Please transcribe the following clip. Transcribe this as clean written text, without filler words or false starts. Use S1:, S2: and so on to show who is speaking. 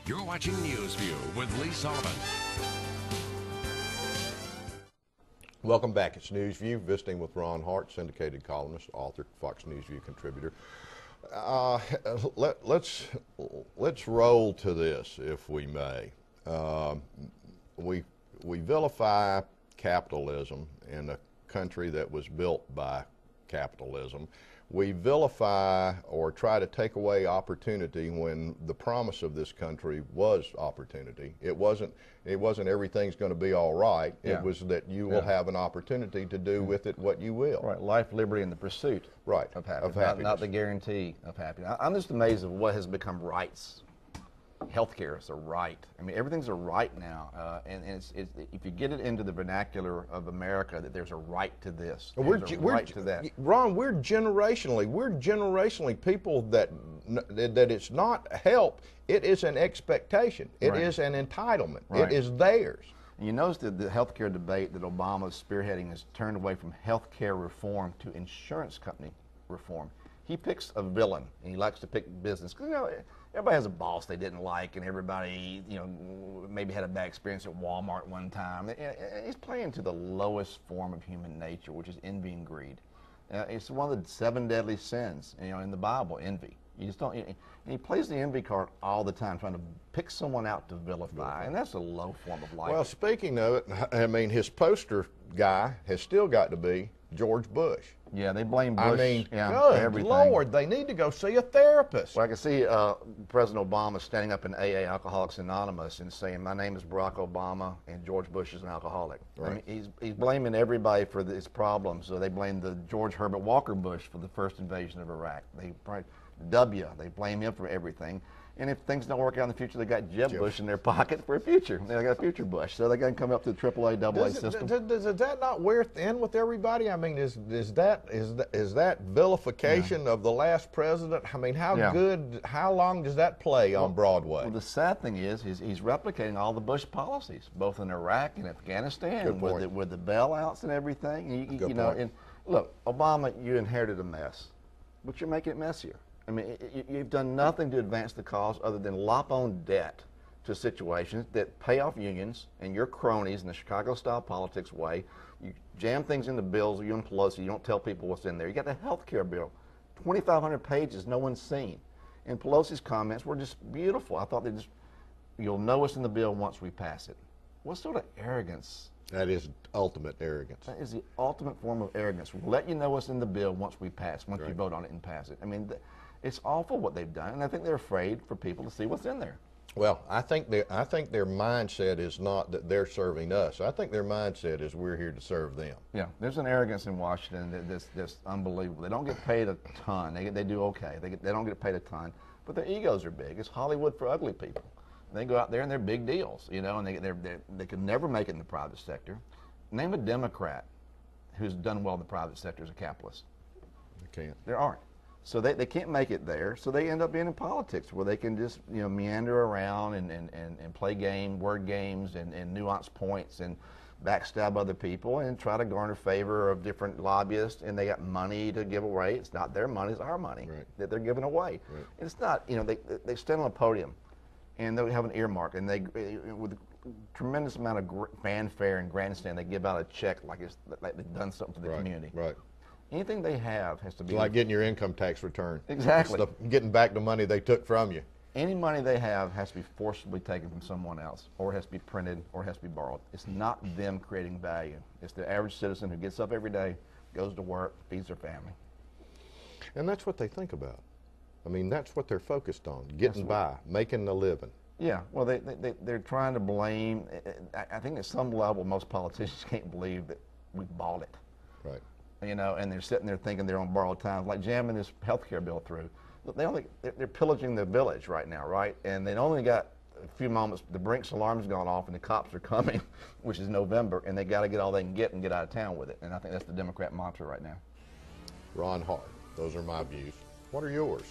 S1: You're watching NewsView with Lee Sullivan.
S2: Welcome back. It's NewsView, visiting with Ron Hart, syndicated columnist, author, Fox NewsView contributor. Let's roll to this, if we may. We vilify capitalism in a country that was built by capitalism. We vilify or try to take away opportunity when the promise of this country was opportunity. It wasn't everything's going to be all right. It was that you will have an opportunity to do with it what you will.
S3: Right, life, liberty, and the pursuit of happiness, not the guarantee of happiness. I'm just amazed at what has become rights. Healthcare is a right. I mean, everything's a right now, and it's if you get it into the vernacular of America, that there's a right to this, there's a right to that.
S2: Ron, we're generationally people that it's not help. It is an expectation. It is an entitlement. It is theirs.
S3: And you notice that the healthcare debate that Obama's spearheading has turned away from healthcare reform to insurance company reform. He picks a villain, and he likes to pick business. 'Cause, everybody has a boss they didn't like, and everybody, maybe had a bad experience at Walmart one time. He's playing to the lowest form of human nature, which is envy and greed. It's one of the 7 deadly sins, in the Bible, envy. You just don't. And he plays the envy card all the time, trying to pick someone out to vilify, and that's a low form of life.
S2: Well, speaking of it, I mean, his poster guy has still got to be George Bush.
S3: Yeah, they blame Bush.
S2: I mean,
S3: for
S2: good
S3: everything.
S2: Lord, they need to go see a therapist.
S3: Well, I can see President Obama standing up in AA, Alcoholics Anonymous, and saying, "My name is Barack Obama, and George Bush is an alcoholic."
S2: Right.
S3: I mean, he's blaming everybody for his problems. So they blame the George Herbert Walker Bush for the first invasion of Iraq. They blame him for everything. And if things don't work out in the future, they got Jeb Bush in their pocket for a future. They got a future Bush, so they're going to come up to the AAA, AA system.
S2: Does that not wear thin with everybody? I mean, is that vilification of the last president? I mean, how long does that play on Broadway?
S3: Well, the sad thing is he's replicating all the Bush policies, both in Iraq and Afghanistan, with the bailouts and everything. And look, Obama, you inherited a mess, but you're making it messier. I mean, you've done nothing to advance the cause other than lop on debt to situations that pay off unions and your cronies in the Chicago-style politics way. You jam things into bills, you and Pelosi, you don't tell people what's in there. You got the health care bill, 2,500 pages no one's seen. And Pelosi's comments were just beautiful. I thought you'll know what's in the bill once we pass it. What sort of arrogance?
S2: That is ultimate arrogance.
S3: That is the ultimate form of arrogance. We'll let you know what's in the bill once we you vote on it and pass it. I mean, it's awful what they've done, and I think they're afraid for people to see what's in there.
S2: Well, I think their mindset is not that they're serving us. I think their mindset is we're here to serve them.
S3: Yeah, there's an arrogance in Washington that's unbelievable. They don't get paid a ton. They do okay. They don't get paid a ton, but their egos are big. It's Hollywood for ugly people. They go out there and they're big deals, and they could never make it in the private sector. Name a Democrat who's done well in the private sector as a capitalist.
S2: They can't.
S3: There aren't. So they can't make it there, so they end up being in politics where they can just meander around and play word games and nuance points and backstab other people and try to garner favor of different lobbyists, and they got money to give away. It's not their money, it's our money that they're giving away. Right. It's not, they stand on a podium and they have an earmark, and they, with a tremendous amount of fanfare and grandstand, they give out a check like they've done something for the community.
S2: Right.
S3: Anything they have has to be...
S2: It's like getting your income tax return.
S3: Exactly.
S2: Getting back the money they took from you.
S3: Any money they have has to be forcibly taken from someone else, or it has to be printed, or it has to be borrowed. It's not them creating value. It's the average citizen who gets up every day, goes to work, feeds their family.
S2: And that's what they think about. I mean, that's what they're focused on, getting by, making a living.
S3: Yeah, well, they're trying to blame... I think at some level, most politicians can't believe that we bought it.
S2: Right.
S3: And they're sitting there thinking they're on borrowed time, like jamming this health care bill through. Look, they're pillaging the village right now, right? And they only got a few moments. The Brinks alarm's gone off, and the cops are coming, which is November, and they got to get all they can get and get out of town with it. And I think that's the Democrat mantra right now.
S2: Ron Hart, those are my views. What are yours?